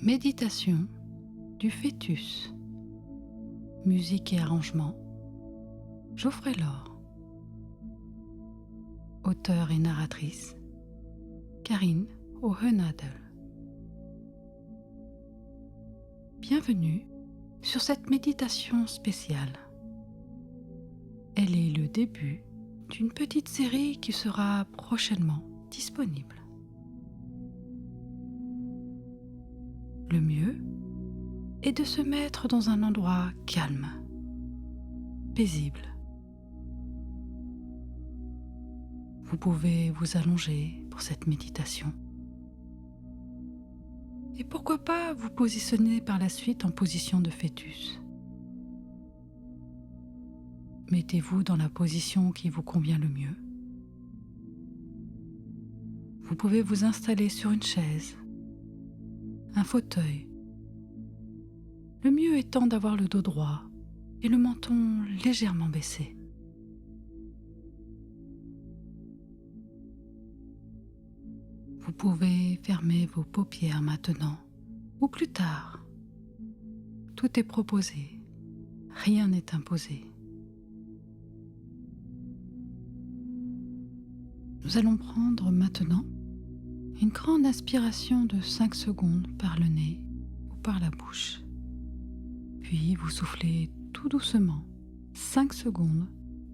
Méditation du fœtus. Musique et arrangement, Geoffrey Laure. Auteure et narratrice, Karine Hohenadel. Bienvenue sur cette méditation spéciale. Elle est le début d'une petite série qui sera prochainement disponible. Le mieux est de se mettre dans un endroit calme, paisible. Vous pouvez vous allonger pour cette méditation. Et pourquoi pas vous positionner par la suite en position de fœtus. Mettez-vous dans la position qui vous convient le mieux. Vous pouvez vous installer sur une chaise, un fauteuil. Le mieux étant d'avoir le dos droit et le menton légèrement baissé. Vous pouvez fermer vos paupières maintenant ou plus tard. Tout est proposé, rien n'est imposé. Nous allons prendre maintenant une grande inspiration de 5 secondes par le nez ou par la bouche. Puis vous soufflez tout doucement 5 secondes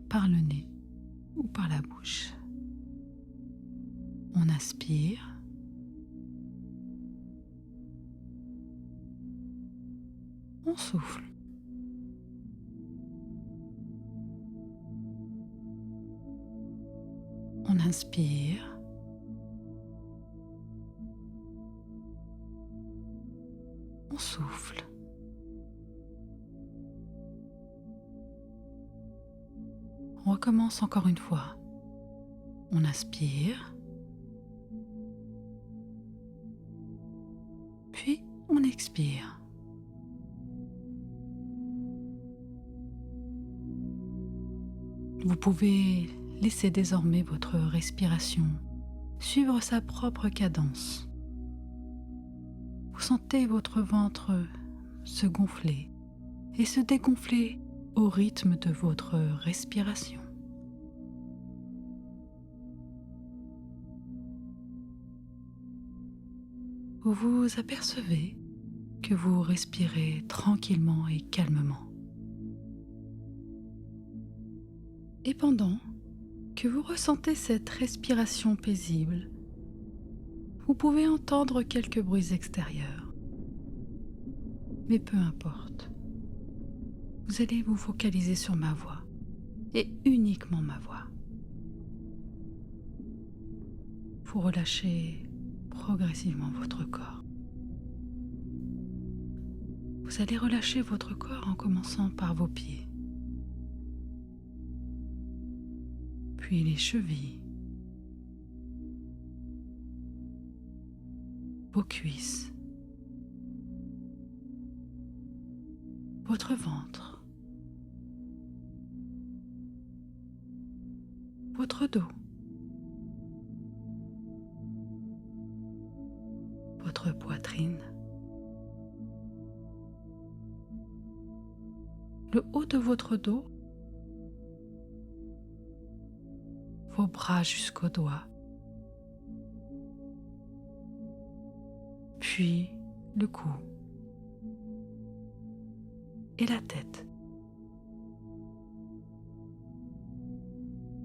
par le nez ou par la bouche. On inspire. On souffle. On inspire. On souffle. On recommence encore une fois. On inspire. Puis on expire. Vous pouvez laisser désormais votre respiration suivre sa propre cadence. Vous sentez votre ventre se gonfler et se dégonfler au rythme de votre respiration. Vous vous apercevez que vous respirez tranquillement et calmement. Et pendant que vous ressentez cette respiration paisible, vous pouvez entendre quelques bruits extérieurs. Mais peu importe. Vous allez vous focaliser sur ma voix, et uniquement ma voix. Vous relâchez progressivement votre corps. Vous allez relâcher votre corps en commençant par vos pieds, puis les chevilles, vos cuisses, votre ventre, votre dos, votre poitrine, le haut de votre dos, vos bras jusqu'aux doigts, puis le cou et la tête.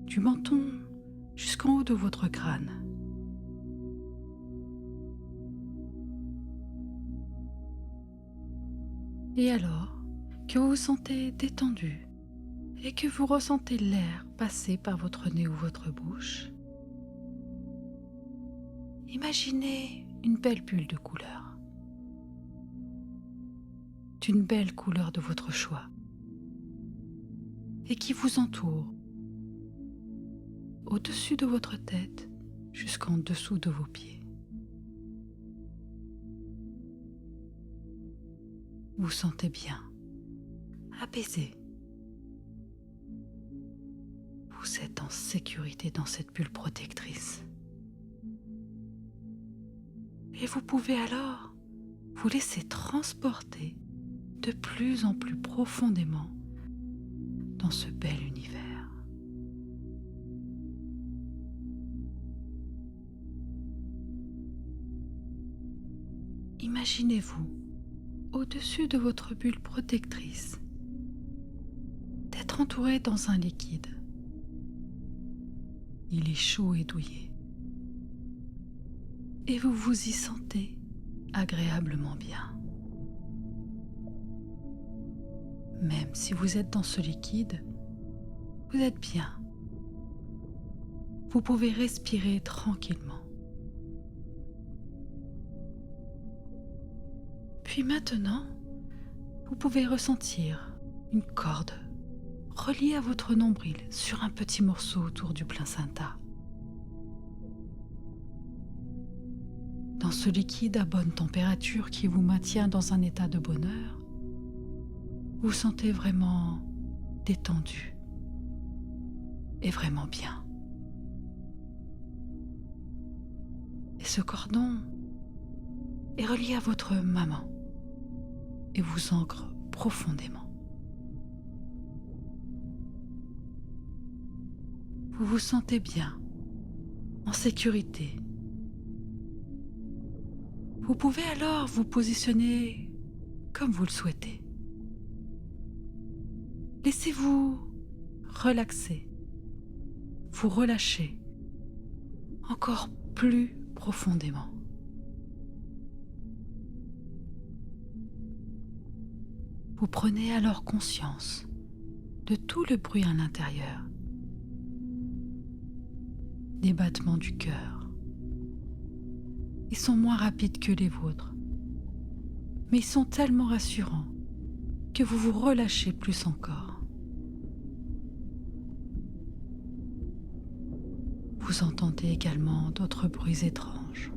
Du menton jusqu'en haut de votre crâne. Et alors que vous vous sentez détendu et que vous ressentez l'air passer par votre nez ou votre bouche, imaginez une belle bulle de couleur. D'une belle couleur de votre choix et qui vous entoure au-dessus de votre tête jusqu'en dessous de vos pieds. Vous sentez bien, apaisé. Vous êtes en sécurité dans cette bulle protectrice. Et vous pouvez alors vous laissez transporter de plus en plus profondément dans ce bel univers. Imaginez-vous au-dessus de votre bulle protectrice, d'être entouré dans un liquide. Il est chaud et douillet. Et vous vous y sentez agréablement bien. Même si vous êtes dans ce liquide, vous êtes bien. Vous pouvez respirer tranquillement. Puis maintenant, vous pouvez ressentir une corde reliée à votre nombril sur un petit morceau autour du placenta. Dans ce liquide à bonne température qui vous maintient dans un état de bonheur, vous vous sentez vraiment détendu et vraiment bien. Et ce cordon est relié à votre maman et vous ancre profondément. Vous vous sentez bien, en sécurité. Vous pouvez alors vous positionner comme vous le souhaitez. Laissez-vous relaxer, vous relâcher encore plus profondément. Vous prenez alors conscience de tout le bruit à l'intérieur, des battements du cœur. Ils sont moins rapides que les vôtres, mais ils sont tellement rassurants que vous vous relâchez plus encore. Vous entendez également d'autres bruits étranges.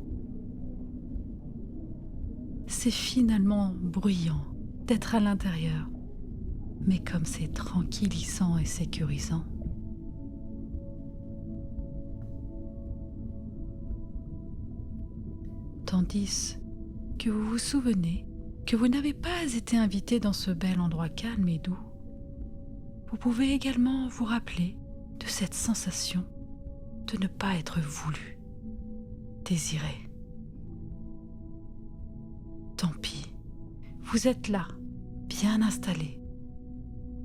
C'est finalement bruyant d'être à l'intérieur, mais comme c'est tranquillisant et sécurisant. Tandis que vous vous souvenez que vous n'avez pas été invité dans ce bel endroit calme et doux, vous pouvez également vous rappeler de cette sensation de ne pas être voulu, désiré. Tant pis, vous êtes là, bien installé.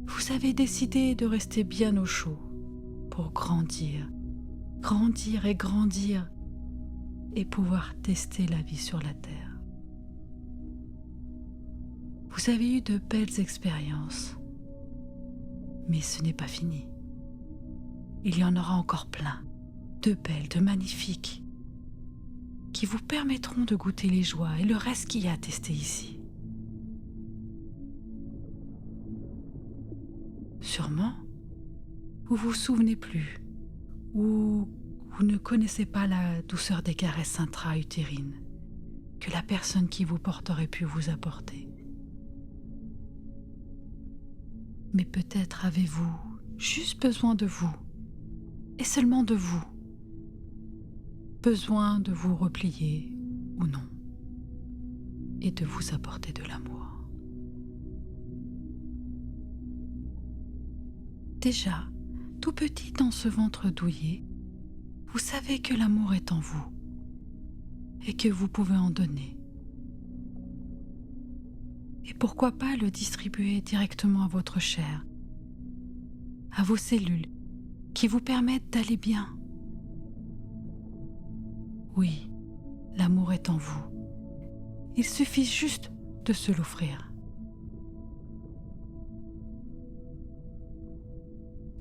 Vous avez décidé de rester bien au chaud pour grandir, grandir et grandir et pouvoir tester la vie sur la Terre. Vous avez eu de belles expériences, mais ce n'est pas fini. Il y en aura encore plein, de belles, de magnifiques, qui vous permettront de goûter les joies et le reste qu'il y a à tester ici. Sûrement, vous vous souvenez plus, ou vous ne connaissez pas la douceur des caresses intra-utérines que la personne qui vous porte aurait pu vous apporter. Mais peut-être avez-vous juste besoin de vous, et seulement de vous. Besoin de vous replier ou non, et de vous apporter de l'amour. Déjà, tout petit dans ce ventre douillet, vous savez que l'amour est en vous et que vous pouvez en donner. Et pourquoi pas le distribuer directement à votre chair, à vos cellules qui vous permettent d'aller bien. Oui, l'amour est en vous. Il suffit juste de se l'offrir.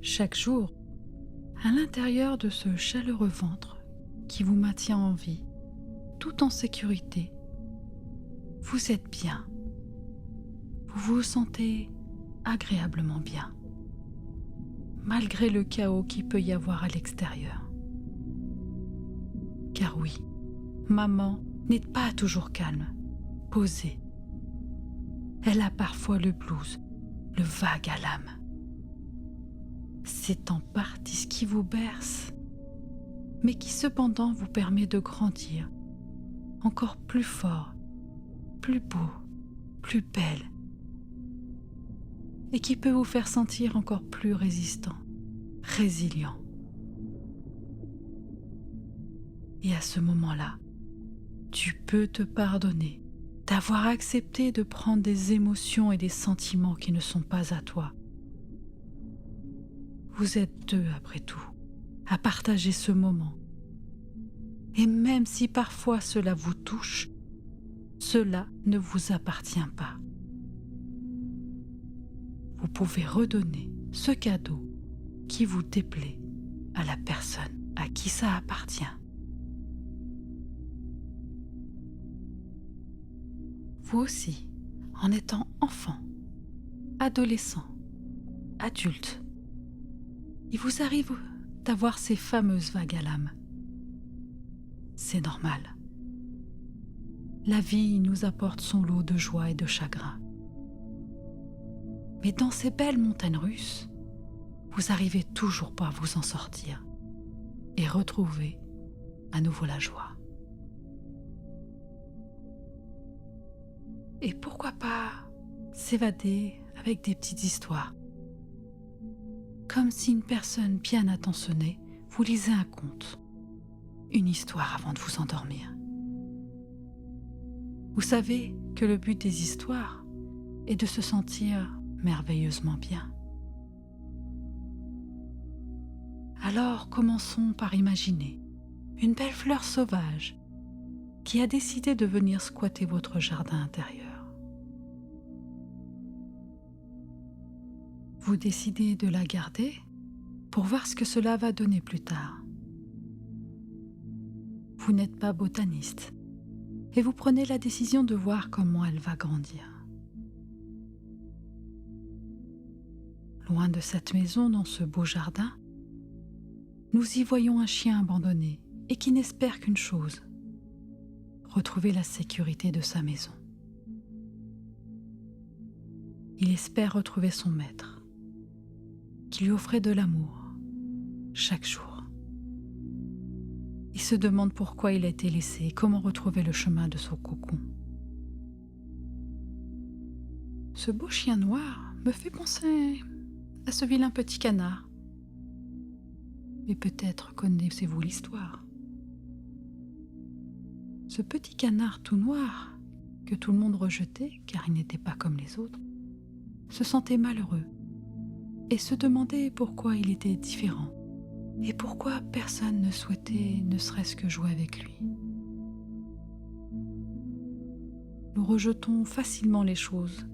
Chaque jour, à l'intérieur de ce chaleureux ventre qui vous maintient en vie, tout en sécurité, vous êtes bien. Vous vous sentez agréablement bien, malgré le chaos qu'il peut y avoir à l'extérieur. Car oui, maman n'est pas toujours calme, posée. Elle a parfois le blues, le vague à l'âme. C'est en partie ce qui vous berce, mais qui cependant vous permet de grandir encore plus fort plus beau, plus belle, et qui peut vous faire sentir encore plus résistant, résilient. Et à ce moment-là, tu peux te pardonner d'avoir accepté de prendre des émotions et des sentiments qui ne sont pas à toi. Vous êtes deux, après tout, à partager ce moment. Et même si parfois cela vous touche, cela ne vous appartient pas. Vous pouvez redonner ce cadeau qui vous déplaît à la personne à qui ça appartient. Vous aussi, en étant enfant, adolescent, adulte, il vous arrive d'avoir ces fameuses vagues à l'âme. C'est normal. La vie nous apporte son lot de joie et de chagrin. Mais dans ces belles montagnes russes, vous arrivez toujours pas à vous en sortir et retrouver à nouveau la joie. Et pourquoi pas s'évader avec des petites histoires, comme si une personne bien attentionnée vous lisait un conte, une histoire avant de vous endormir. Vous savez que le but des histoires est de se sentir merveilleusement bien. Alors commençons par imaginer une belle fleur sauvage qui a décidé de venir squatter votre jardin intérieur. Vous décidez de la garder pour voir ce que cela va donner plus tard. Vous n'êtes pas botaniste et vous prenez la décision de voir comment elle va grandir. Loin de cette maison, dans ce beau jardin, nous y voyons un chien abandonné et qui n'espère qu'une chose, retrouver la sécurité de sa maison. Il espère retrouver son maître, qui lui offrait de l'amour chaque jour. Il se demande pourquoi il a été laissé et comment retrouver le chemin de son cocon. Ce beau chien noir me fait penser à ce vilain petit canard. Mais peut-être connaissez-vous l'histoire. Ce petit canard tout noir, que tout le monde rejetait car il n'était pas comme les autres, se sentait malheureux et se demandait pourquoi il était différent et pourquoi personne ne souhaitait ne serait-ce que jouer avec lui. Nous rejetons facilement les choses,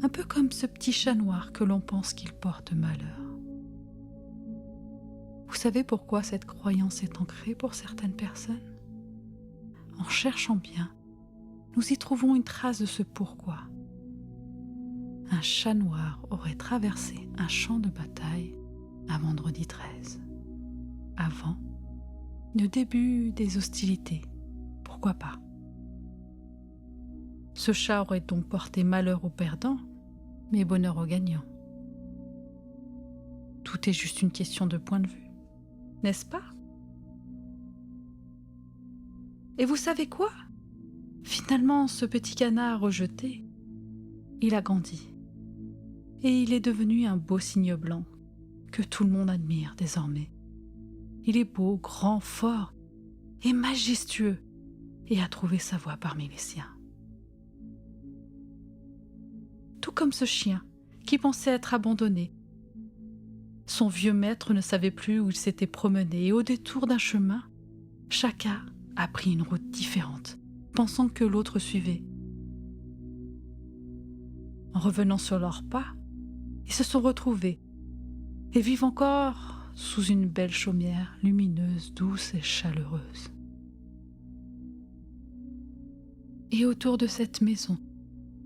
un peu comme ce petit chat noir que l'on pense qu'il porte malheur. Vous savez pourquoi cette croyance est ancrée pour certaines personnes ? En cherchant bien, nous y trouvons une trace de ce pourquoi. Un chat noir aurait traversé un champ de bataille un vendredi 13, avant le début des hostilités. Pourquoi pas ? Ce chat aurait donc porté malheur aux perdants, mais bonheur aux gagnants. Tout est juste une question de point de vue, n'est-ce pas ? Et vous savez quoi ? Finalement, ce petit canard rejeté, il a grandi. Et il est devenu un beau cygne blanc que tout le monde admire désormais. Il est beau, grand, fort et majestueux et a trouvé sa voie parmi les siens. Tout comme ce chien qui pensait être abandonné. Son vieux maître ne savait plus où il s'était promené et au détour d'un chemin, chacun a pris une route différente, pensant que l'autre suivait. En revenant sur leurs pas, ils se sont retrouvés et vivent encore sous une belle chaumière lumineuse, douce et chaleureuse. Et autour de cette maison,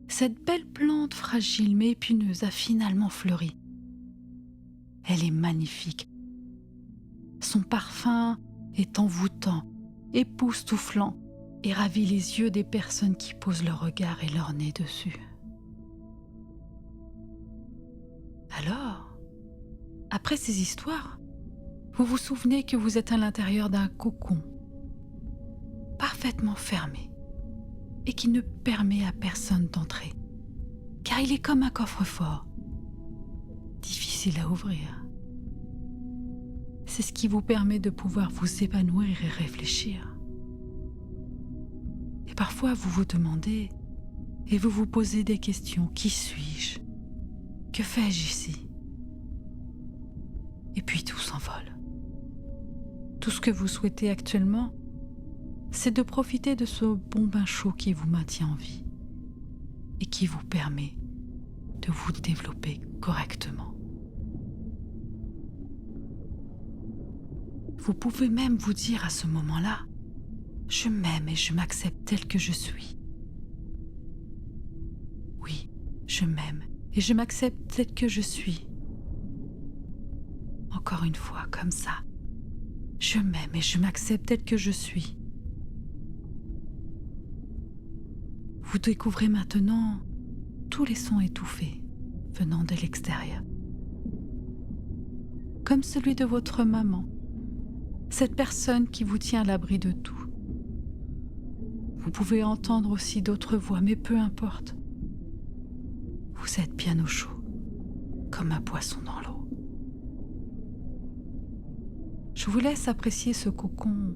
cette belle plante fragile mais épineuse a finalement fleuri. Elle est magnifique. Son parfum est envoûtant, époustouflant et ravit les yeux des personnes qui posent leur regard et leur nez dessus. Alors, après ces histoires, vous vous souvenez que vous êtes à l'intérieur d'un cocon, parfaitement fermé, et qui ne permet à personne d'entrer, car il est comme un coffre-fort, difficile à ouvrir. C'est ce qui vous permet de pouvoir vous épanouir et réfléchir. Et parfois vous vous demandez et vous vous posez des questions. Qui suis-je? Que fais-je ici? Et puis tout s'envole. Tout ce que vous souhaitez actuellement, c'est de profiter de ce bon bain chaud qui vous maintient en vie et qui vous permet de vous développer correctement. Vous pouvez même vous dire à ce moment-là, je m'aime et je m'accepte tel que je suis. Oui, je m'aime et je m'accepte tel que je suis. Encore une fois, comme ça. Je m'aime et je m'accepte tel que je suis. Vous découvrez maintenant tous les sons étouffés venant de l'extérieur. Comme celui de votre maman, cette personne qui vous tient à l'abri de tout. Vous pouvez entendre aussi d'autres voix, mais peu importe. Vous êtes bien au chaud, comme un poisson dans l'eau. Je vous laisse apprécier ce cocon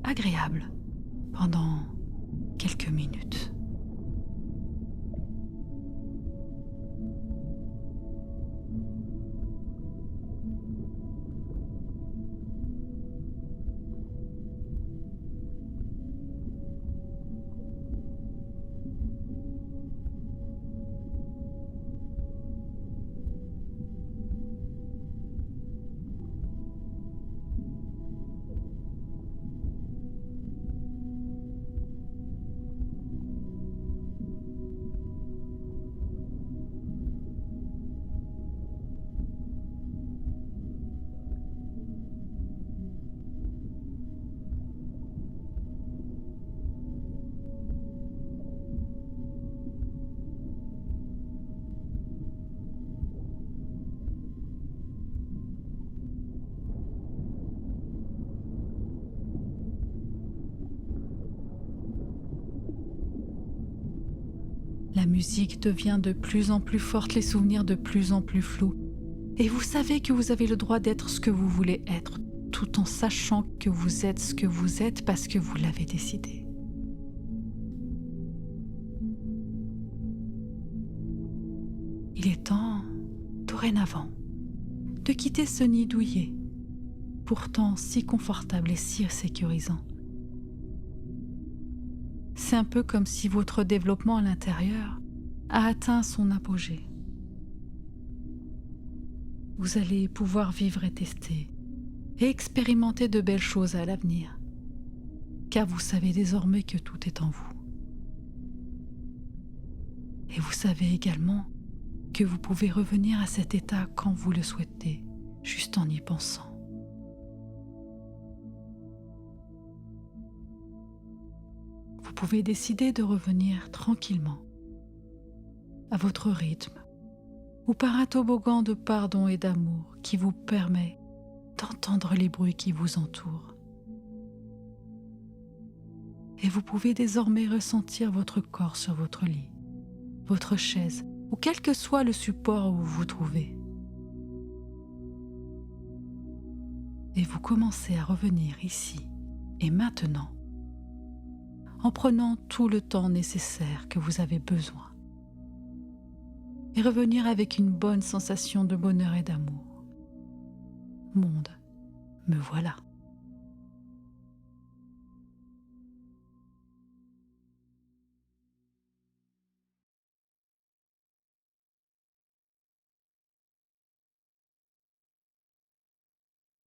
agréable pendant quelques minutes. La musique devient de plus en plus forte, les souvenirs de plus en plus flous. Et vous savez que vous avez le droit d'être ce que vous voulez être, tout en sachant que vous êtes ce que vous êtes parce que vous l'avez décidé. Il est temps, dorénavant, de quitter ce nid douillet, pourtant si confortable et si sécurisant. C'est un peu comme si votre développement à l'intérieur a atteint son apogée. Vous allez pouvoir vivre et tester et expérimenter de belles choses à l'avenir, car vous savez désormais que tout est en vous. Et vous savez également que vous pouvez revenir à cet état quand vous le souhaitez, juste en y pensant. Vous pouvez décider de revenir tranquillement, à votre rythme, ou par un toboggan de pardon et d'amour qui vous permet d'entendre les bruits qui vous entourent. Et vous pouvez désormais ressentir votre corps sur votre lit, votre chaise, ou quel que soit le support où vous vous trouvez. Et vous commencez à revenir ici et maintenant, en prenant tout le temps nécessaire que vous avez besoin. Et revenir avec une bonne sensation de bonheur et d'amour. Monde, me voilà.